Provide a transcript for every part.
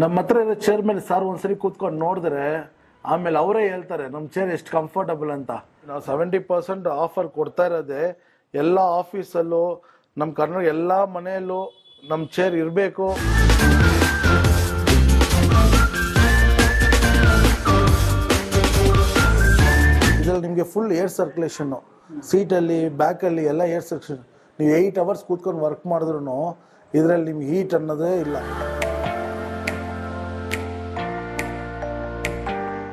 ನಮ್ಮ ಹತ್ರ ಇರೋ ಚೇರ್ ಮೇಲೆ ಸರ್ ಒಂದ್ಸರಿ ಕೂತ್ಕೊಂಡು ನೋಡಿದ್ರೆ ಆಮೇಲೆ ಅವರೇ ಹೇಳ್ತಾರೆ ನಮ್ಮ ಚೇರ್ ಎಷ್ಟು ಕಂಫರ್ಟಬಲ್ ಅಂತ. ನಾವು 70% ಆಫರ್ ಕೊಡ್ತಾ ಇರೋದೇ ಎಲ್ಲ ಆಫೀಸಲ್ಲೂ ನಮ್ಮ ಕರ್ನಾಟಕ ಎಲ್ಲ ಮನೆಯಲ್ಲೂ ನಮ್ಮ ಚೇರ್ ಇರಬೇಕು. ಇದರಲ್ಲಿ ನಿಮಗೆ ಫುಲ್ ಏರ್ ಸರ್ಕ್ಯುಲೇಷನ್ನು, ಸೀಟಲ್ಲಿ ಬ್ಯಾಕಲ್ಲಿ ಎಲ್ಲ ಏರ್ ಸರ್ಕ್ಯುಲೇಷನ್. ನೀವು 8 hours ಕೂತ್ಕೊಂಡು ವರ್ಕ್ ಮಾಡಿದ್ರು ಇದರಲ್ಲಿ ನಿಮ್ಗೆ ಹೀಟ್ ಅನ್ನೋದೇ ಇಲ್ಲ.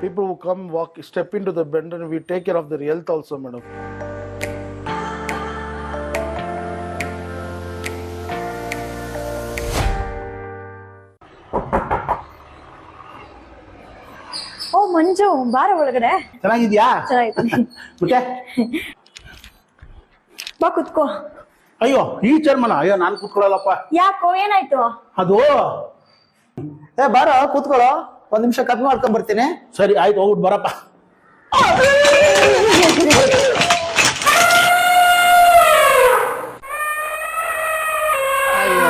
People who come step into the bed and we take care of their health also, madam. ಓ ಮಂಜು, ಬಾರ ಒಳಗಡೆ. ಚೆನ್ನಾಗಿದ್ಯಾ? ಚೆನ್ನಾಗಿದ್ದೀನಿ. ಮತ್ತೆ ಬಾ ಕುತ್ಕೋ. ಅಯ್ಯೋ ಈ ಚರ್ಮನ, ಅಯ್ಯೋ ನಾನು ಕೂತ್ಕೊಳ್ಳಲ್ಲಪ್ಪ. ಯಾಕೋ, ಏನಾಯ್ತು? ಅದು ಬಾರ ಕೂತ್ಕೊಳ್ಳೋ, ಒಂದ್ ನಿಮಿಷ ಕಮ್ಮಿ ಮಾಡ್ಕೊಂಡ್ ಬರ್ತೀನಿ. ಸರಿ ಆಯ್ತು, ಹೋಗ್ಬಿಟ್ಟು ಬರಪ್ಪ.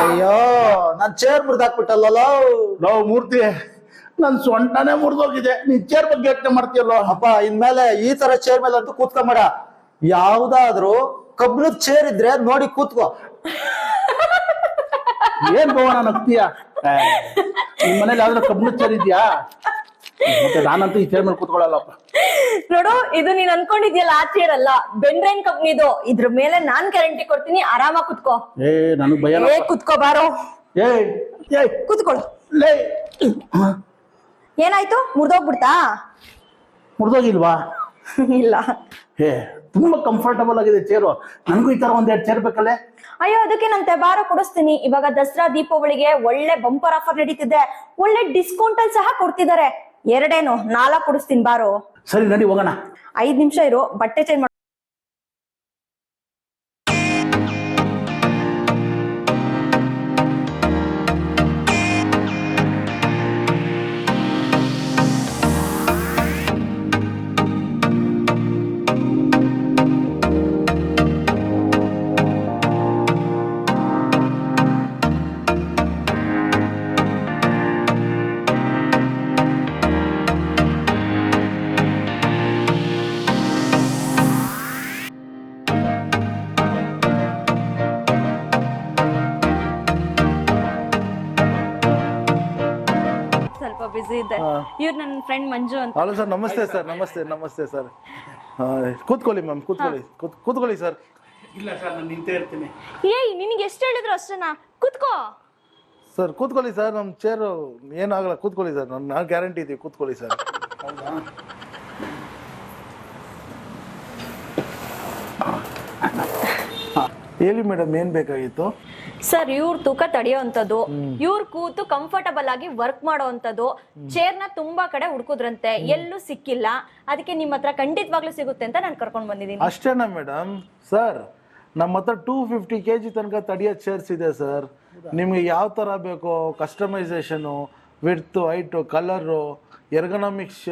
ಅಯ್ಯೋ ನಾನ್ ಚೇರ್ ಮುರಿದಾಕ್ಬಿಟ್ಟಲ್ಲ. ಲೋ ಮೂರ್ತಿ, ನನ್ ಸೊಂಟನೇ ಮುರಿದೋಗಿದೆ, ನೀನ್ ಚೇರ್ ಬಗ್ಗೆ ಯೋಚನೆ ಮಾಡ್ತೀಯಲ್ಲೋ. ಅಪ್ಪ ಇನ್ಮೇಲೆ ಈ ತರ ಚೇರ್ ಮೇಲೆ ಅಂತೂ ಕೂತ್ಕೊಂಬೇಡ. ಯಾವ್ದಾದ್ರು ಕಬ್ಬಿಣದ ಚೇರ್ ಇದ್ರೆ ನೋಡಿ ಕೂತ್ಕೋ. ಏನ್ ಭವನ ನಗ್ತೀಯ? ನಿಮ್ ಮನೇಲಿ ಯಾವ್ದಾದ್ರು ಕಬ್ಬಿಣದ ಚೇರ್ ಇದೆಯಾ? ಮತ್ತೆ ನಾನಂತೂ ಈ ಚೇರ್ ಮೇಲೆ ಕೂತ್ಕೊಳ್ಳಲ್ಲಪ್ಪ. ನೋಡು, ಇದು ನೀನ್ ಅನ್ಕೊಂಡಿದ್ಯಲ್ಲ ಆ ಚೇರ್ ಅಲ್ಲ, ಬೆಂಡ್ರೈನ್ ಕಂಪ್ನಿದು. ಇದ್ರ ಮೇಲೆ ನಾನ್ ಗ್ಯಾರಂಟಿ ಕೊಡ್ತೀನಿ, ಆರಾಮಾಗಿ ಕುತ್ಕೋ. ನನಗ್ ಭಯ. ಕುತ್ಕೋ ಬಾರೋ. ಕುತ್ಕೊಳ್ಳು. ಏನಾಯ್ತು? ಮುರ್ದೋಗ್ಬಿಡ್ತಾ? ಮುರಿದೋಗಿಲ್ವಾ? ಇಲ್ಲ. ತುಂಬಾ ಕಂಫರ್ಟಬಲ್ ಆಗಿದೆ ಚೇರು. ನನಗೂ ಈ ತರ ಒಂದೆರಡು ಚೇರ್ ಬೇಕಲ್ಲೇ. ಅಯ್ಯೋ, ಅದಕ್ಕೆ ನಾನು ತೆಬಾರ ಕೊಡಿಸ್ತೀನಿ. ಇವಾಗ ದಸರಾ ದೀಪಾವಳಿಗೆ ಒಳ್ಳೆ ಬಂಪರ್ ಆಫರ್ ನಡೀತಿದೆ. ಒಳ್ಳೆ ಡಿಸ್ಕೌಂಟ್ ಅಲ್ಲಿ ಸಹ ಕೊಡ್ತಿದ್ದಾರೆ. 4 ಕೊಡಿಸ್ತೀನಿ, ಬಾರೋ. ಸರಿ ನಡಿ ಹೋಗೋಣ. 5 ನಿಮಿಷ ಇರು, ಬಟ್ಟೆ ಚೇಂಜ್ ಮಾಡ. ಬಿಸಿ ಇದ್ದೆ. ಇವ್ರು ನನ್ನ ಫ್ರೆಂಡ್ ಮಂಜು ಅಂತ. ಹಲೋ ಸರ್, ನಮಸ್ತೆ ಸರ್. ನಮಸ್ತೆ ಸರ್. ಕೂತ್ಕೊಳ್ಳಿ ಮ್ಯಾಮ್, ಕೂತ್ಕೊಳ್ಳಿ ಸರ್. ಇಲ್ಲ ಸರ್, ನಾನು ನಿಂತೇ ಇರ್ತೀನಿ. ಏಯ್, ನಿನಗೆ ಎಷ್ಟು ಹೇಳಿದ್ರು ಅಷ್ಟೇನಾ? ಕೂತ್ಕೋ ಸರ್, ಕೂತ್ಕೊಳ್ಳಿ ಸರ್. ನಮ್ಮ ಚೇರು ಏನಾಗಲ್ಲ, ಕೂತ್ಕೊಳ್ಳಿ ಸರ್. ನಾನು ಗ್ಯಾರಂಟಿ ಇದೀವಿ, ಕೂತ್ಕೊಳ್ಳಿ ಸರ್. ಹೇಳಿ ಮೇಡಮ್, ಏನ್ ಬೇಕಾಗಿತ್ತು? ಸರ್, ಇವ್ರ ತೂಕ ತಡೆಯೋಂಥದ್ದು, ಇವ್ರ ಕೂತು ಕಂಫರ್ಟಬಲ್ ಆಗಿ ವರ್ಕ್ ಮಾಡೋವಂಥದ್ದು ಚೇರ್ನ ತುಂಬಾ ಕಡೆ ಹುಡುಕುದ್ರಂತೆ, ಎಲ್ಲೂ ಸಿಕ್ಕಿಲ್ಲ. ಅದಕ್ಕೆ ನಿಮ್ಮ ಹತ್ರ ಖಂಡಿತವಾಗ್ಲೂ ಸಿಗುತ್ತೆ ಅಂತ ನಾನು ಕರ್ಕೊಂಡ್ ಬಂದಿದ್ದೀನಿ. ಅಷ್ಟೇನಾ ಮೇಡಮ್? ಸರ್, ನಮ್ಮ ಹತ್ರ 250 kg ತನಕ ತಡೆಯೋ ಚೇರ್ಸ್ ಇದೆ ಸರ್. ನಿಮ್ಗೆ ಯಾವ ತರ ಬೇಕೋ, ಕಸ್ಟಮೈಸೇಷನು, ವಿಡ್ತ್, ಹೈಟು, ಕಲರು, ಎರ್ಗನಾಮಿಕ್ಸ್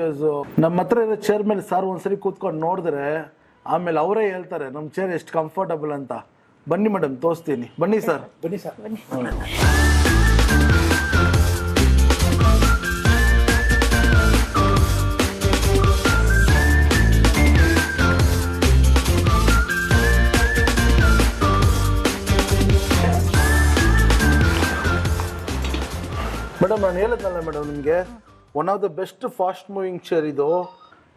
ನಮ್ಮ ಹತ್ರ ಇರೋ ಚೇರ್ ಮೇಲೆ ಸರ್ ಒಂದ್ಸರಿ ಕೂತ್ಕೊಂಡು ನೋಡಿದ್ರೆ ಆಮೇಲೆ ಅವರೇ ಹೇಳ್ತಾರೆ ನಮ್ಮ ಚೇರ್ ಎಷ್ಟು ಕಂಫರ್ಟಬಲ್ ಅಂತ. ಬನ್ನಿ ಮೇಡಮ್, ತೋರಿಸ್ತೀನಿ. ಬನ್ನಿ ಸರ್. ಬನ್ನಿ ಸರ್. ಮೇಡಮ್, ನಾನು ಹೇಳಿದ್ನಲ್ಲ ಮೇಡಮ್ ನಿಮಗೆ, one of the best fast moving chair ಇದು.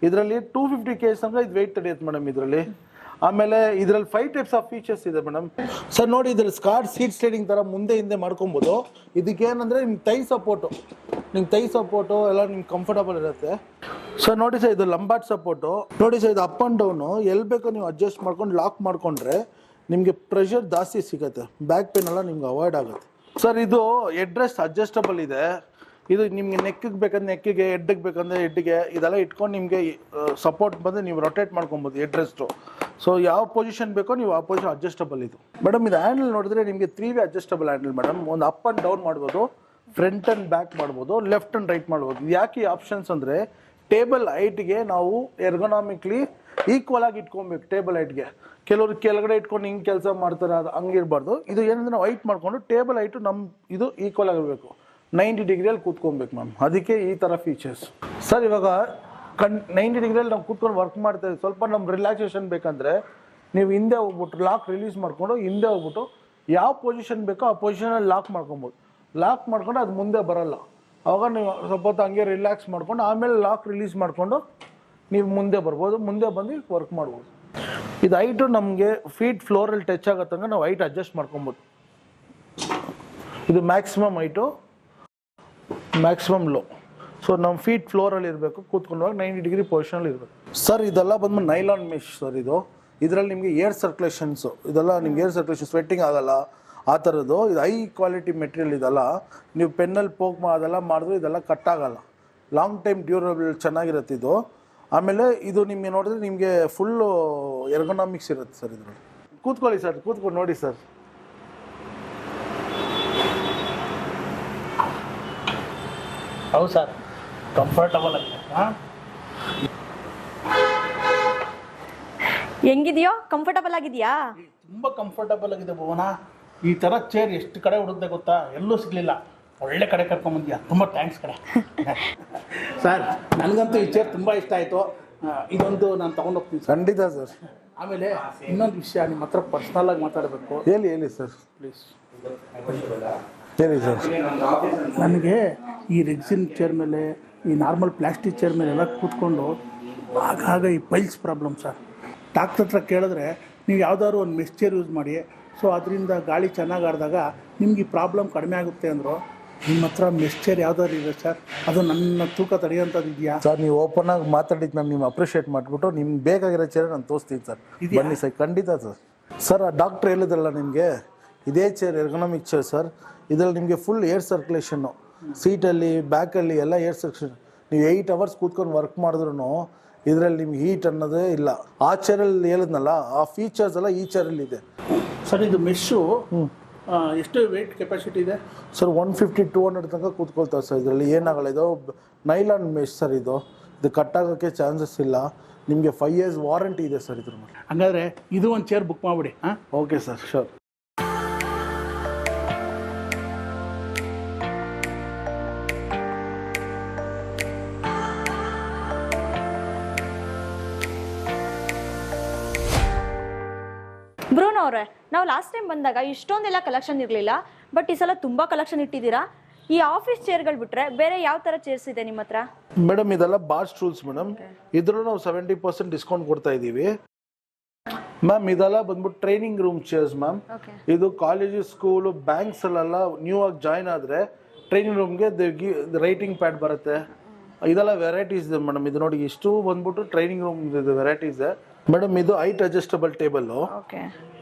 ಇದರಲ್ಲಿ 250 kg ತನಕ ಇದು ವೆಯ್ಟ್ ತಡೆಯುತ್ತೆ ಮೇಡಮ್ ಇದರಲ್ಲಿ. ಆಮೇಲೆ ಇದರಲ್ಲಿ 5 types ಆಫ್ ಫೀಚರ್ಸ್ ಇದೆ ಮೇಡಮ್. ಸರ್ ನೋಡಿ, ಇದ್ರಲ್ಲಿ ಸ್ಕಾಟ್ ಸೀಟ್ ಸ್ಲೈಡಿಂಗ್ ಥರ ಮುಂದೆ ಹಿಂದೆ ಮಾಡ್ಕೊಬೋದು. ಇದಕ್ಕೇನಂದರೆ ನಿಮ್ಗೆ ಥೈ ಸಪೋರ್ಟು ಎಲ್ಲ ನಿಮ್ಗೆ ಕಂಫರ್ಟಬಲ್ ಇರುತ್ತೆ. ಸರ್ ನೋಡಿ ಸರ್, ಇದು ಲಂಬಾಟ್ ಸಪೋರ್ಟು. ನೋಡಿ ಸರ್, ಇದು ಅಪ್ ಆ್ಯಂಡ್ ಡೌನು ಎಲ್ಲಿ ಬೇಕೋ ನೀವು ಅಡ್ಜಸ್ಟ್ ಮಾಡ್ಕೊಂಡು ಲಾಕ್ ಮಾಡಿಕೊಂಡ್ರೆ ನಿಮಗೆ ಪ್ರೆಷರ್ ಜಾಸ್ತಿ ಸಿಗುತ್ತೆ. ಬ್ಯಾಕ್ ಪೇನ್ ಎಲ್ಲ ನಿಮ್ಗೆ ಅವಾಯ್ಡ್ ಆಗುತ್ತೆ. ಸರ್, ಇದು ಹೆಡ್ ರೆಸ್ಟ್ ಅಡ್ಜಸ್ಟಬಲ್ ಇದೆ. ಇದು ನಿಮಗೆ ನೆಕ್ಕಿಗೆ ಬೇಕಂದ್ರೆ ನೆಕ್ಕಿಗೆ, ಹೆಡ್ಗೆ ಬೇಕಂದ್ರೆ ಹೆಡ್ಗೆ, ಇದೆಲ್ಲ ಇಟ್ಕೊಂಡು ನಿಮಗೆ ಸಪೋರ್ಟ್ ಬಂದು ನೀವು ರೊಟೇಟ್ ಮಾಡ್ಕೊಬೋದು ಹೆಡ್ ರೆಸ್ಟು. ಸೊ ಯಾವ ಪೊಸಿಷನ್ ಬೇಕೋ ನೀವು ಆ ಪೊಸಿಷನ್ ಅಡ್ಜಸ್ಟಬಲ್ ಇದು ಮೇಡಮ್. ಇದು ಹ್ಯಾಂಡಲ್ ನೋಡಿದ್ರೆ ನಿಮಗೆ 3 way ಅಡ್ಜಸ್ಟಬಲ್ ಹ್ಯಾಂಡಲ್ ಮೇಡಮ್. ಒಂದು ಅಪ್ ಆ್ಯಂಡ್ ಡೌನ್ ಮಾಡ್ಬೋದು, ಫ್ರಂಟ್ ಆ್ಯಂಡ್ ಬ್ಯಾಕ್ ಮಾಡ್ಬೋದು, ಲೆಫ್ಟ್ ಆ್ಯಂಡ್ ರೈಟ್ ಮಾಡ್ಬೋದು. ಯಾಕೆ ಈ ಆಪ್ಷನ್ಸ್ ಅಂದರೆ ಟೇಬಲ್ ಹೈಟ್ಗೆ ನಾವು ಎರ್ಗೊನಾಮಿಕ್ಲಿ ಈಕ್ವಲ್ ಆಗಿ ಇಟ್ಕೊಬೇಕು. ಟೇಬಲ್ ಹೈಟ್ಗೆ ಕೆಲವರು ಕೆಳಗಡೆ ಇಟ್ಕೊಂಡು ಹಿಂಗೆ ಕೆಲಸ ಮಾಡ್ತಾರೆ, ಅದು ಹಂಗಿರಬಾರ್ದು. ಇದು ಏನಂದ್ರೆ ನಾವು ಹೈಟ್ ಮಾಡಿಕೊಂಡು ಟೇಬಲ್ ಹೈಟು ನಮ್ಮ ಇದು ಈಕ್ವಲ್ ಆಗಿರಬೇಕು. 90 ಡಿಗ್ರಿಯಲ್ಲಿ ಕೂತ್ಕೊಬೇಕು ಮ್ಯಾಮ್. ಅದಕ್ಕೆ ಈ ಥರ ಫೀಚರ್ಸ್ ಸರ್. ಇವಾಗ 90 ಡಿಗ್ರಿಯಲ್ಲಿ ನಾವು ಕೂತ್ಕೊಂಡು ವರ್ಕ್ ಮಾಡ್ತಾ ಇದ್ದೀವಿ. ಸ್ವಲ್ಪ ನಮ್ಗೆ ರಿಲ್ಯಾಕ್ಸೇಷನ್ ಬೇಕಂದರೆ ನೀವು ಹಿಂದೆ ಹೋಗ್ಬಿಟ್ಟು ಲಾಕ್ ರಿಲೀಸ್ ಮಾಡಿಕೊಂಡು ಹಿಂದೆ ಹೋಗ್ಬಿಟ್ಟು ಯಾವ ಪೊಸಿಷನ್ ಬೇಕೋ ಆ ಪೊಸಿಷನಲ್ಲಿ ಲಾಕ್ ಮಾಡ್ಕೊಬೋದು. ಲಾಕ್ ಮಾಡ್ಕೊಂಡು ಅದು ಮುಂದೆ ಬರಲ್ಲ. ಆವಾಗ ನೀವು ಸ್ವಲ್ಪ ಹೊತ್ತು ಹಂಗೆ ರಿಲ್ಯಾಕ್ಸ್ ಮಾಡ್ಕೊಂಡು ಆಮೇಲೆ ಲಾಕ್ ರಿಲೀಸ್ ಮಾಡಿಕೊಂಡು ನೀವು ಮುಂದೆ ಬರ್ಬೋದು. ಮುಂದೆ ಬಂದು ವರ್ಕ್ ಮಾಡ್ಬೋದು. ಇದು ಹೈಟು ನಮಗೆ ಫೀಟ್ ಫ್ಲೋರಲ್ಲಿ ಟಚ್ ಆಗತ್ತಂಗೆ ನಾವು ಹೈಟ್ ಅಡ್ಜಸ್ಟ್ ಮಾಡ್ಕೊಬೋದು. ಇದು maximum height, maximum low. So ನಮ್ಮ ಫೀಟ್ ಫ್ಲೋರಲ್ಲಿ ಇರಬೇಕು. ಕೂತ್ಕೊಂಡಾಗ 90 ಡಿಗ್ರಿ ಪೊಸಿಷನಲ್ಲಿ ಇರಬೇಕು ಸರ್. ಇದೆಲ್ಲ ಬಂದ್ಬಿಟ್ಟು ನೈಲಾನ್ ಮೆಶ್ ಸರ್. ಇದರಲ್ಲಿ ನಿಮಗೆ ಏರ್ ಸರ್ಕ್ಯುಲೇಷನ್ಸು, ಇದೆಲ್ಲ ನಿಮ್ಗೆ ಏರ್ ಸರ್ಕ್ಯುಲೇಷನ್ ಸ್ವೆಟ್ಟಿಂಗ್ ಆಗಲ್ಲ ಆ ಥರದ್ದು. ಇದು ಹೈ ಕ್ವಾಲಿಟಿ ಮೆಟೀರಿಯಲ್. ಇದೆಲ್ಲ ನೀವು ಪೆನ್ನಲ್ಲಿ ಪೋಕ್ ಅದೆಲ್ಲ ಮಾಡಿದ್ರೆ ಇದೆಲ್ಲ ಕಟ್ ಆಗಲ್ಲ. ಲಾಂಗ್ ಟೈಮ್ ಡ್ಯೂರಬಲ್ ಚೆನ್ನಾಗಿರುತ್ತೆ ಇದು. ಆಮೇಲೆ ಇದು ನಿಮಗೆ ನೋಡಿದ್ರೆ ನಿಮಗೆ ಫುಲ್ಲು ಎರ್ಗೊನಾಮಿಕ್ಸ್ ಇರುತ್ತೆ ಸರ್. ಇದರಲ್ಲಿ ಕೂತ್ಕೊಳ್ಳಿ ಸರ್, ಕೂತ್ಕೊಂಡು ನೋಡಿ ಸರ್. ಹೌದು ಸರ್, ಕಂಫರ್ಟಬಲ್ ಆಗಿದೆ. ಹಾಂ, ಹೆಂಗಿದೆಯೋ? ಕಂಫರ್ಟಬಲ್ ಆಗಿದೆಯಾ? ತುಂಬ ಕಂಫರ್ಟಬಲ್ ಆಗಿದೆ ಭುವನ. ಈ ಥರ ಚೇರ್ ಎಷ್ಟು ಕಡೆ ಹುಡುಕ್ದೆ ಗೊತ್ತಾ? ಎಲ್ಲೂ ಸಿಗಲಿಲ್ಲ. ಒಳ್ಳೆ ಕಡೆ ಕರ್ಕೊಂಬಂದ್ಯಾ, ತುಂಬ ಥ್ಯಾಂಕ್ಸ್ ಕಡೆ. ಸರ್, ನನಗಂತೂ ಈ ಚೇರ್ ತುಂಬ ಇಷ್ಟ ಆಯಿತು. ಇದೊಂದು ನಾನು ತೊಗೊಂಡೋಗ್ತೀನಿ ಸರ್. ಖಂಡಿತ ಸರ್. ಆಮೇಲೆ ಇನ್ನೊಂದು ವಿಷಯ ನಿಮ್ಮ ಹತ್ರ ಪರ್ಸ್ನಲ್ ಆಗಿ ಮಾತಾಡಬೇಕು. ಹೇಳಿ ಸರ್, ಪ್ಲೀಸ್. ಹೇಳಿ ಸರ್. ನನಗೆ ಈ ರೆಕ್ಸಿನ್ ಚೇರ್ ಮೇಲೆ, ಈ ನಾರ್ಮಲ್ ಪ್ಲಾಸ್ಟಿಕ್ ಚೇರ್ ಮೇಲೆ ಎಲ್ಲ ಕೂತ್ಕೊಂಡು ಆಗಾಗ ಈ ಪೈಲ್ಸ್ ಪ್ರಾಬ್ಲಮ್ ಸರ್. ಡಾಕ್ಟ್ರ್ ಹತ್ರ ಕೇಳಿದ್ರೆ ನೀವು ಯಾವುದಾದ್ರು ಒಂದು ಮೆಶ್ ಚೇರ್ ಯೂಸ್ ಮಾಡಿ, ಸೊ ಅದರಿಂದ ಗಾಳಿ ಚೆನ್ನಾಗಿ ಆಡಿದಾಗ ನಿಮ್ಗೆ ಈ ಪ್ರಾಬ್ಲಮ್ ಕಡಿಮೆ ಆಗುತ್ತೆ ಅಂದರು. ನಿಮ್ಮ ಹತ್ರ ಮೆಶ್ ಚೇರ್ ಯಾವ್ದಾದ್ರು ಇದೆ ಸರ್? ಅದು ನನ್ನ ತೂಕ ತಡೆಯೋಂಥದ್ದು ಇದೆಯಾ ಸರ್? ನೀವು ಓಪನ್ ಆಗಿ ಮಾತಾಡಿದ್ದು ನಾನು ನಿಮ್ಮ ಅಪ್ರಿಷಿಯೇಟ್ ಮಾಡಿಬಿಟ್ಟು ನಿಮ್ಗೆ ಬೇಕಾಗಿರೋ ಚೇರ್ ನಾನು ತೋರಿಸ್ತೀನಿ ಸರ್. ಬನ್ನಿ ಸರ್. ಖಂಡಿತ ಸರ್. ಸರ್, ಆ ಡಾಕ್ಟ್ರ್ ಹೇಳಿದ್ರಲ್ಲ ನಿಮಗೆ, ಇದೇ ಚೇರ್ ಎರ್ಗೊನಾಮಿಕ್ ಚೇರ್ ಸರ್. ಇದರಲ್ಲಿ ನಿಮಗೆ ಫುಲ್ ಏರ್ ಸರ್ಕ್ಯುಲೇಷನ್ನು, ಸೀಟಲ್ಲಿ ಬ್ಯಾಕಲ್ಲಿ ಎಲ್ಲ ಏರ್ ಸರ್ಕ್ಯುಲೇಷನ್. ನೀವು 8 hours ಕೂತ್ಕೊಂಡು ವರ್ಕ್ ಮಾಡಿದ್ರು ಇದರಲ್ಲಿ ನಿಮ್ಗೆ ಹೀಟ್ ಅನ್ನೋದೇ ಇಲ್ಲ. ಆ ಚೇರಲ್ಲಿ ಹೇಳಿದ್ನಲ್ಲ ಆ ಫೀಚರ್ಸ್ ಎಲ್ಲ ಈ ಚೇರಲ್ಲಿ ಇದೆ ಸರ್. ಇದು ಮೆಶ್ಶು ಎಷ್ಟು ವೆಯ್ಟ್ ಕೆಪಾಸಿಟಿ ಇದೆ ಸರ್? 150-200 ತನಕ ಕೂತ್ಕೊಳ್ತಾರೆ ಸರ್. ಇದರಲ್ಲಿ ಏನಾಗಲ್ಲ. ಇದು ನೈಲಾನ್ ಮೆಶ್ ಸರ್. ಇದು ಕಟ್ಟಾಗೋಕ್ಕೆ ಚಾನ್ಸಸ್ ಇಲ್ಲ. ನಿಮಗೆ 5 years ವಾರಂಟಿ ಇದೆ ಸರ್ ಇದ್ರ ಮೇಲೆ. ಹಂಗಾದ್ರೆ ಇದು ಒಂದು ಚೇರ್ ಬುಕ್ ಮಾಡಿಬಿಡಿ. ಹಾಂ, ಓಕೆ ಸರ್, ಶೋರ್. ಬ್ರೂನೋ ಅವರೇ, ನಾವು ಲಾಸ್ಟ್ ಟೈಮ್ ಬಂದಾಗ ಇಷ್ಟೊಂದೆಲ್ಲ ಕಲೆಕ್ಷನ್ ಇರಲಿಲ್ಲ, ಬಟ್ ಈ ಸಲ ತುಂಬ ಕಲೆಕ್ಷನ್ ಇಟ್ಟಿದ್ದೀರಾ. ಈ ಆಫೀಸ್ ಚೇರ್ಗಳು ಬಿಟ್ರೆ ಬೇರೆ ಯಾವ ಥರ ಚೇರ್ಸ್ ಇದೆ ನಿಮ್ಮ ಹತ್ರ? ಮೇಡಮ್, ಇದೆಲ್ಲ ಬಾರ್ ಸ್ಟೂಲ್ಸ್ ಮೇಡಮ್. ಇದ್ರೂ ನಾವು 70% ಡಿಸ್ಕೌಂಟ್ ಕೊಡ್ತಾ ಇದ್ದೀವಿ ಮ್ಯಾಮ್. ಇದೆಲ್ಲ ಬಂದ್ಬಿಟ್ಟು ಟ್ರೈನಿಂಗ್ ರೂಮ್ ಚೇರ್ಸ್ ಮ್ಯಾಮ್. ಇದು ಕಾಲೇಜು, ಸ್ಕೂಲು, ಬ್ಯಾಂಕ್ಸಲ್ಲೆಲ್ಲ ನ್ಯೂ ಆಗಿ ಜಾಯ್ನ್ ಆದರೆ ಟ್ರೈನಿಂಗ್ ರೂಮ್ಗೆ ರೈಟಿಂಗ್ ಪ್ಯಾಡ್ ಬರುತ್ತೆ. ಇದೆಲ್ಲ ವೆರೈಟೀಸ್ ಇದೆ ಮೇಡಮ್. ಇದು ನೋಡಿ, ಇಷ್ಟು ಬಂದ್ಬಿಟ್ಟು ಟ್ರೈನಿಂಗ್ ರೂಮ್ ಇದು ವೆರೈಟೀಸ್ ಇದೆ ಮೇಡಮ್. ಇದು ಹೈಟ್ ಅಡ್ಜಸ್ಟಬಲ್ ಟೇಬಲ್ಲು.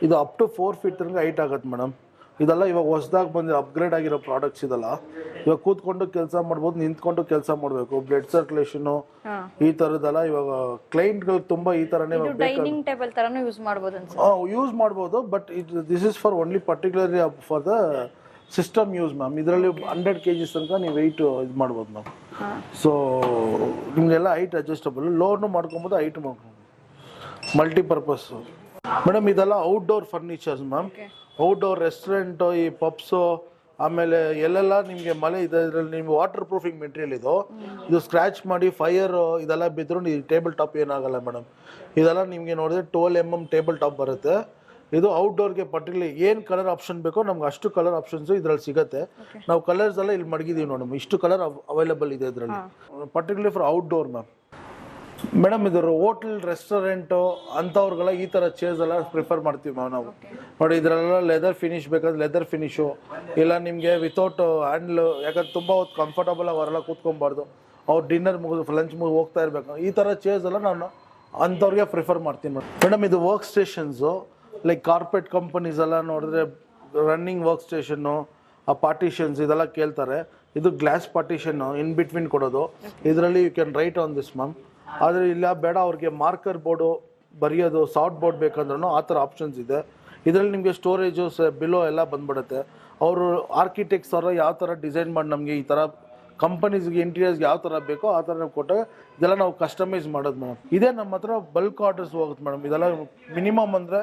ಇದು ಅಪ್ ಟು 4 feet ತನಕ ಹೈಟ್ ಆಗುತ್ತೆ ಮೇಡಮ್. ಇದೆಲ್ಲ ಇವಾಗ ಹೊಸದಾಗಿ ಬಂದು ಅಪ್ಗ್ರೇಡ್ ಆಗಿರೋ ಪ್ರಾಡಕ್ಟ್ಸ್ ಇದೆಲ್ಲ. ಇವಾಗ ಕೂತ್ಕೊಂಡು ಕೆಲಸ ಮಾಡ್ಬೋದು, ನಿಂತ್ಕೊಂಡು ಕೆಲಸ ಮಾಡಬೇಕು. ಬ್ಲಡ್ ಸರ್ಕ್ಯುಲೇಷನು ಈ ಥರದ್ದೆಲ್ಲ ಇವಾಗ ಕ್ಲೈಂಟ್ಗಳಿಗೆ ತುಂಬ ಈ ಥರನೇ ಡೈನಿಂಗ್ ಟೇಬಲ್ ಥರನೂ ಯೂಸ್ ಮಾಡ್ಬೋದು ಯೂಸ್ ಮಾಡ್ಬೋದು. But this is for only particularly for the system use ma'am. ಇದರಲ್ಲಿ 100 kgs ತನಕ ನೀವು ವೆಯ್ಟ್ ಇದು ಮಾಡ್ಬೋದು ಮ್ಯಾಮ್. ಸೊ ನಿಮಗೆಲ್ಲ ಹೈಟ್ ಅಡ್ಜಸ್ಟಬಲ್, ಲೋನು ಮಾಡ್ಕೊಬೋದು, ಹೈಟ್ ಮಾಡ್ಕೊಬೋದು, ಮಲ್ಟಿಪರ್ಪಸ್ಸು ಮೇಡಮ್. ಇದೆಲ್ಲ outdoor furnitures ma'am. Outdoor restaurant, ಈ ಪಬ್ಸು, ಆಮೇಲೆ ಎಲ್ಲೆಲ್ಲ ನಿಮಗೆ ಮಳೆ ಇದೆ. ಇದರಲ್ಲಿ ನಿಮ್ಗೆ ವಾಟರ್ ಪ್ರೂಫಿಂಗ್ ಮೆಟೀರಿಯಲ್ ಇದು ಸ್ಕ್ರ್ಯಾಚ್ ಮಾಡಿ ಫೈರ್ ಇದೆಲ್ಲ ಬಿದ್ದರೂ ಈ ಟೇಬಲ್ ಟಾಪ್ ಏನಾಗಲ್ಲ ಮೇಡಮ್. ಇದೆಲ್ಲ ನಿಮಗೆ ನೋಡಿದ್ರೆ 12 mm ಟೇಬಲ್ ಟಾಪ್ ಬರುತ್ತೆ. ಇದು ಔಟ್ಡೋರ್ಗೆ ಪರ್ಟಿಕ್ಯುಲರ್ ಏನು ಕಲರ್ ಆಪ್ಷನ್ ಬೇಕೋ ನಮ್ಗೆ ಅಷ್ಟು ಕಲರ್ ಆಪ್ಷನ್ಸು ಇದರಲ್ಲಿ ಸಿಗುತ್ತೆ. ನಾವು ಕಲರ್ಸ್ ಎಲ್ಲ ಇಲ್ಲಿ ಮಡಗಿದ್ದೀವಿ ನೋಡಿ. ಇಷ್ಟು ಕಲರ್ ಅವೈಲೇಬಲ್ ಇದೆ ಇದರಲ್ಲಿ, particular for outdoor ma'am. Madam, ಇದು ಹೋಟೆಲ್, ರೆಸ್ಟೋರೆಂಟು ಅಂಥವ್ರಿಗೆಲ್ಲ ಈ ಥರ ಚೇರ್ಸ್ ಎಲ್ಲ ಪ್ರಿಫರ್ ಮಾಡ್ತೀವಿ ಮ್ಯಾಮ್ ನಾವು. ನೋಡಿ, ಇದರಲ್ಲೆಲ್ಲ ಲೆದರ್ ಫಿನಿಶ್ ಬೇಕಾದ್ರೆ ಲೆದರ್ ಫಿನಿಶು, ಇಲ್ಲ ನಿಮಗೆ ವಿತೌಟ್ ಹ್ಯಾಂಡ್ಲು. ಯಾಕಂದ್ರೆ ತುಂಬ ಹೊತ್ತು ಕಂಫರ್ಟಬಲ್ ಅವರೆಲ್ಲ ಕೂತ್ಕೊಬಾರ್ದು. ಅವ್ರು ಡಿನ್ನರ್ ಮುಗಿದು ಲಂಚ್ ಮುಗಿದು ಹೋಗ್ತಾ ಇರಬೇಕು. ಈ ಥರ ಚೇರ್ಸ್ ಎಲ್ಲ ನಾನು ಅಂಥವ್ರಿಗೆ ಪ್ರಿಫರ್ ಮಾಡ್ತೀನಿ ಮೇಡಮ್. ಇದು work stations like corporate companies ಎಲ್ಲ ನೋಡಿದ್ರೆ ರನ್ನಿಂಗ್ ವರ್ಕ್ ಸ್ಟೇಷನ್ನು, ಆ ಪಾರ್ಟಿಷನ್ಸ್ ಇದೆಲ್ಲ ಕೇಳ್ತಾರೆ. ಇದು ಗ್ಲಾಸ್ ಪಾರ್ಟಿಷನ್ನು ಇನ್ ಬಿಟ್ವೀನ್ ಕೊಡೋದು. ಇದರಲ್ಲಿ you can write on this ma'am. ಆದರೆ ಇಲ್ಲ ಬೇಡ ಅವ್ರಿಗೆ ಮಾರ್ಕರ್ ಬೋರ್ಡು ಬರೆಯೋದು, ಸಾಫ್ಟ್ ಬೋರ್ಡ್ ಬೇಕಂದ್ರೂ ಆ ಥರ ಆಪ್ಷನ್ಸ್ ಇದೆ. ಇದರಲ್ಲಿ ನಿಮಗೆ ಸ್ಟೋರೇಜು ಬಿಲೋ ಎಲ್ಲ ಬಂದ್ಬಿಡುತ್ತೆ. ಅವರು ಆರ್ಕಿಟೆಕ್ಟ್ಸ್ ಅವರು ಯಾವ ಥರ ಡಿಸೈನ್ ಮಾಡಿ ನಮಗೆ ಈ ಥರ ಕಂಪನೀಸ್ಗೆ ಇಂಟೀರಿಯರ್ಸ್ಗೆ ಯಾವ ಥರ ಬೇಕೋ ಆ ಥರ ನಾವು ಕೊಟ್ಟಾಗ ಇದೆಲ್ಲ ನಾವು ಕಸ್ಟಮೈಸ್ ಮಾಡೋದು ಮೇಡಮ್. ಇದೇ ನಮ್ಮ ಹತ್ರ ಬಲ್ಕ್ ಆರ್ಡರ್ಸ್ ಹೋಗುತ್ತೆ ಮೇಡಮ್. ಇದೆಲ್ಲ ಮಿನಿಮಮ್ ಅಂದರೆ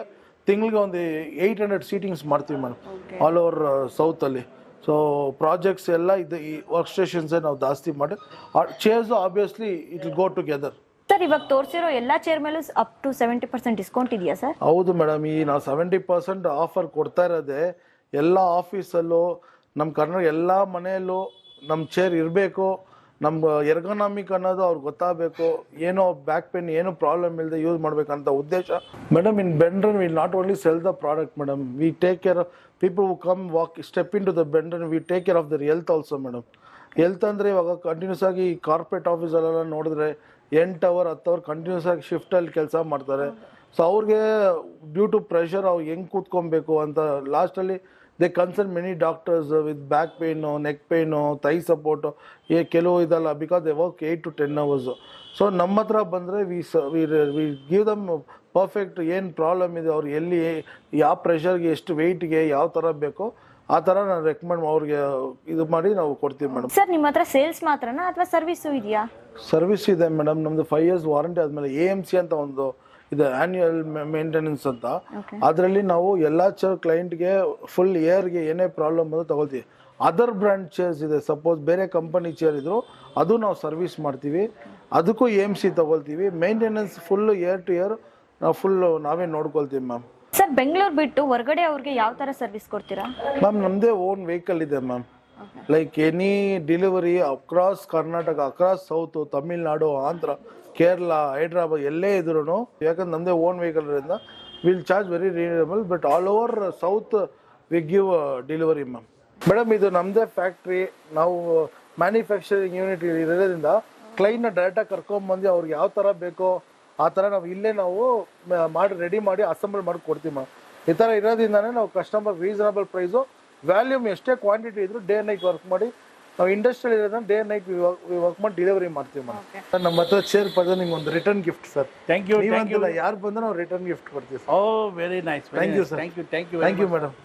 ತಿಂಗಳಿಗೆ ಒಂದು 800 ಸೀಟಿಂಗ್ಸ್ ಮಾಡ್ತೀವಿ ಮೇಡಮ್, ಆಲ್ ಓವರ್ ಸೌತಲ್ಲಿ. ಸೊ ಪ್ರಾಜೆಕ್ಟ್ಸ್ ಎಲ್ಲ ಇದು ಈ ವರ್ಕ್ ಸ್ಟೇಷನ್ಸೇ ನಾವು ಜಾಸ್ತಿ ಮಾಡಿ chairs obviously it will go together. Sir ಇವಾಗ ತೋರಿಸಿರೋ ಎಲ್ಲ ಚೇರ್ ಮೇಲೂ ಅಪ್ ಟು 70% ಡಿಸ್ಕೌಂಟ್ ಇದೆಯಾ ಸರ್? ಹೌದು ಮೇಡಮ್, ಈ ನಾವು 70% ಆಫರ್ ಕೊಡ್ತಾ ಇರೋದೇ ಎಲ್ಲ ಆಫೀಸಲ್ಲೂ ನಮ್ಮ ಕರ್ನಾಟಕ ಎಲ್ಲ ಮನೆಯಲ್ಲೂ ನಮ್ಮ ಚೇರ್ ಇರಬೇಕು, ನಮ್ಮ ಎರ್ಗೊನಾಮಿಕ್ ಅನ್ನೋದು ಅವ್ರಿಗೆ ಗೊತ್ತಾಗಬೇಕು, ಏನೋ ಬ್ಯಾಕ್ ಪೇನ್ ಏನೋ ಪ್ರಾಬ್ಲಮ್ ಇಲ್ಲದೆ ಯೂಸ್ ಮಾಡಬೇಕಂತ ಉದ್ದೇಶ. Madam in Bendran will not only sell the product madam, we take care of people who come walk step into the Bendran, we take care of their health also madam. Health ಅಂದರೆ ಇವಾಗ continuous ಆಗಿ corporate ಆಫೀಸಲ್ಲೆಲ್ಲ ನೋಡಿದ್ರೆ 8 hour 10 hour continuous ಆಗಿ ಶಿಫ್ಟಲ್ಲಿ ಕೆಲಸ ಮಾಡ್ತಾರೆ. So ಅವ್ರಿಗೆ due to pressure ಅವ್ರು ಹೆಂಗೆ ಕೂತ್ಕೊಬೇಕು ಅಂತ ಲಾಸ್ಟಲ್ಲಿ they concern many doctors with back pain, neck pain, thigh support, ಕೆಲವು ಇದಲ್ಲ because they work 8 to 10 hours. So ನಮ್ಮ ಹತ್ರ ಬಂದರೆ ವಿ ಗಿವ್ ದಮ್ ಪರ್ಫೆಕ್ಟ್ ಏನು ಪ್ರಾಬ್ಲಮ್ ಇದೆ, ಅವ್ರು ಎಲ್ಲಿ ಯಾವ ಪ್ರೆಷರ್ಗೆ ಎಷ್ಟು ವೆಯ್ಟ್ಗೆ ಯಾವ ಥರ ಬೇಕೋ ಆ ಥರ ನಾನು ರೆಕಮೆಂಡ್ ಅವ್ರಿಗೆ ಇದು ಮಾಡಿ ನಾವು ಕೊಡ್ತೀವಿ ಮೇಡಮ್. ಸರ್ ನಿಮ್ಮ ಹತ್ರ ಸೇಲ್ಸ್ ಮಾತ್ರನಾ ಅಥವಾ ಸರ್ವಿಸು ಇದೆಯಾ? ಸರ್ವಿಸ್ ಇದೆ ಮೇಡಮ್, ನಮ್ಮದು 5 years ವಾರಂಟಿ ಆದಮೇಲೆ AMC ಅಂತ ಒಂದು ಇದೆ, ಆ್ಯನ್ಯುಯಲ್ ಮೇಂಟೆನೆನ್ಸ್ ಅಂತ. ಅದರಲ್ಲಿ ನಾವು ಎಲ್ಲ ಕ್ಲೈಂಟ್ಗೆ ಫುಲ್ ಇಯರ್ಗೆ ಏನೇ ಪ್ರಾಬ್ಲಮ್ ಬಂದು ತಗೊಳ್ತೀವಿ. ಅದರ್ ಬ್ರ್ಯಾಂಡ್ ಚೇರ್ಸ್ ಇದೆ, ಸಪೋಸ್ ಬೇರೆ ಕಂಪನಿ ಚೇರ್ ಇದ್ರು ಅದು ನಾವು ಸರ್ವಿಸ್ ಮಾಡ್ತೀವಿ, ಅದಕ್ಕೂ AMC ತಗೊಳ್ತೀವಿ. Maintenance full year to year ನಾವು ನಾವೇ ನೋಡ್ಕೊಳ್ತೀವಿ ಮ್ಯಾಮ್. ಸರ್ ಬೆಂಗಳೂರು ಬಿಟ್ಟು ಹೊರಗಡೆ ಅವ್ರಿಗೆ ಯಾವ ಥರ ಸರ್ವಿಸ್ ಕೊಡ್ತೀರಾ? ಮ್ಯಾಮ್ ನಮ್ಮದೇ ಓನ್ ವೆಹಿಕಲ್ ಇದೆ ma'am, like any delivery across Karnataka, across south, Tamil Nadu, Andhra, Kerala, Hyderabad ಎಲ್ಲೇ ಇದ್ರು, ಯಾಕಂದ್ರೆ ನಮ್ಮದೇ ಓನ್ ವೆಹಿಕಲ್ ಇರೋದ್ರಿಂದ will charge very reasonable, but all over south we give delivery ma'am. Madam ಇದು ನಮ್ಮದೇ ಫ್ಯಾಕ್ಟ್ರಿ, ನಾವು ಮ್ಯಾನುಫ್ಯಾಕ್ಚರಿಂಗ್ ಯೂನಿಟ್ ಇರೋದ್ರಿಂದ ಕ್ಲೈಂಟ್ನ ಡೈರೆಕ್ಟಾಗಿ ಕರ್ಕೊಂಬಂದು ಅವ್ರಿಗೆ ಯಾವ ಥರ ಬೇಕೋ ಆ ಥರ ನಾವು ಇಲ್ಲೇ ನಾವು ಮಾಡಿ ರೆಡಿ ಮಾಡಿ ಅಸೆಂಬಲ್ ಮಾಡಿ ಕೊಡ್ತೀವಿ ಮ್ಯಾಮ್. ಈ ಥರ ಇರೋದ್ರಿಂದನೇ ನಾವು ಕಸ್ಟಮರ್ ರೀಸನಬಲ್ ಪ್ರೈಸು, ವ್ಯಾಲ್ಯೂಮ್ ಎಷ್ಟೇ ಕ್ವಾಂಟಿಟಿ ಇದ್ರು ಡೇ ನೈಟ್ ವರ್ಕ್ ಮಾಡಿ, ನಾವು ಇಂಡಸ್ಟ್ರಿಯಲ್ ಇರೋದನ್ನ ಡೇ ನೈಟ್ ವರ್ಕ್ ಮಾಡಿ ಡೆಲಿವರಿ ಮಾಡ್ತೀವಿ ಮ್ಯಾಮ್. ಸರ್ ನಮ್ಮ ಹತ್ರ ಚೇರ್ ಪಡೆದ ನಿಮ್ಗೆ ಒಂದು return gift sir. Thank you. ಯಾರು ಬಂದ್ರೆ ನಾವು ರಿಟರ್ನ್ ಗಿಫ್ಟ್ ಕೊಡ್ತೀವಿ sir. Oh very nice. Thank you sir. Thank you madam.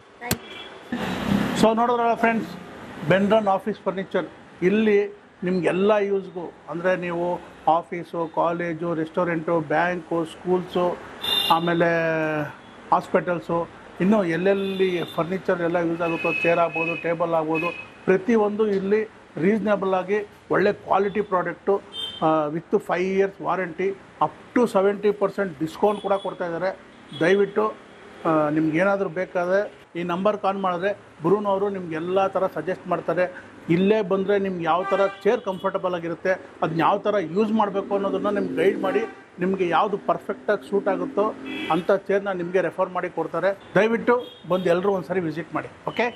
So ನೋಡಿದ್ರಲ್ಲ ಫ್ರೆಂಡ್ಸ್, ಬೆಂಡ್ರನ್ ಆಫೀಸ್ ಫರ್ನಿಚರ್ ಇಲ್ಲಿ ನಿಮಗೆಲ್ಲ ಯೂಸ್ಗೂ, ಅಂದರೆ ನೀವು office, college, restaurant, bank, schools, ಆಮೇಲೆ ಹಾಸ್ಪಿಟಲ್ಸು, ಇನ್ನೂ ಎಲ್ಲೆಲ್ಲಿ ಫರ್ನಿಚರ್ ಎಲ್ಲ ಯೂಸ್ ಆಗುತ್ತೋ, ಚೇರ್ ಆಗ್ಬೋದು, ಟೇಬಲ್ ಆಗ್ಬೋದು, ಪ್ರತಿಯೊಂದು ಇಲ್ಲಿ ರೀಸ್ನೇಬಲ್ ಆಗಿ ಒಳ್ಳೆ quality product with 5 years warranty, up to 70% discount ಕೂಡ ಕೊಡ್ತಾಯಿದ್ದಾರೆ. ದಯವಿಟ್ಟು ನಿಮ್ಗೇನಾದರೂ ಬೇಕಾದರೆ ಈ ನಂಬರ್ ಕಾಲ್ ಮಾಡಿದ್ರೆ ಬ್ರೂನ್ ಅವರು ನಿಮ್ಗೆಲ್ಲ ಥರ ಸಜೆಸ್ಟ್ ಮಾಡ್ತಾರೆ. ಇಲ್ಲೇ ಬಂದರೆ ನಿಮ್ಗೆ ಯಾವ ಥರ ಚೇರ್ ಕಂಫರ್ಟಬಲ್ ಆಗಿರುತ್ತೆ, ಅದನ್ನ ಯಾವ ಥರ ಯೂಸ್ ಮಾಡಬೇಕು ಅನ್ನೋದನ್ನು ನಿಮ್ಗೆ ಗೈಡ್ ಮಾಡಿ, ನಿಮಗೆ ಯಾವುದು ಪರ್ಫೆಕ್ಟಾಗಿ ಸೂಟ್ ಆಗುತ್ತೋ ಅಂಥ ಚೇರ್ನ ನಿಮಗೆ ರೆಫರ್ ಮಾಡಿ ಕೊಡ್ತಾರೆ. ದಯವಿಟ್ಟು ಬಂದು ಎಲ್ಲರೂ ಒಂದು ಸಾರಿ ವಿಸಿಟ್ ಮಾಡಿ. ಓಕೆ.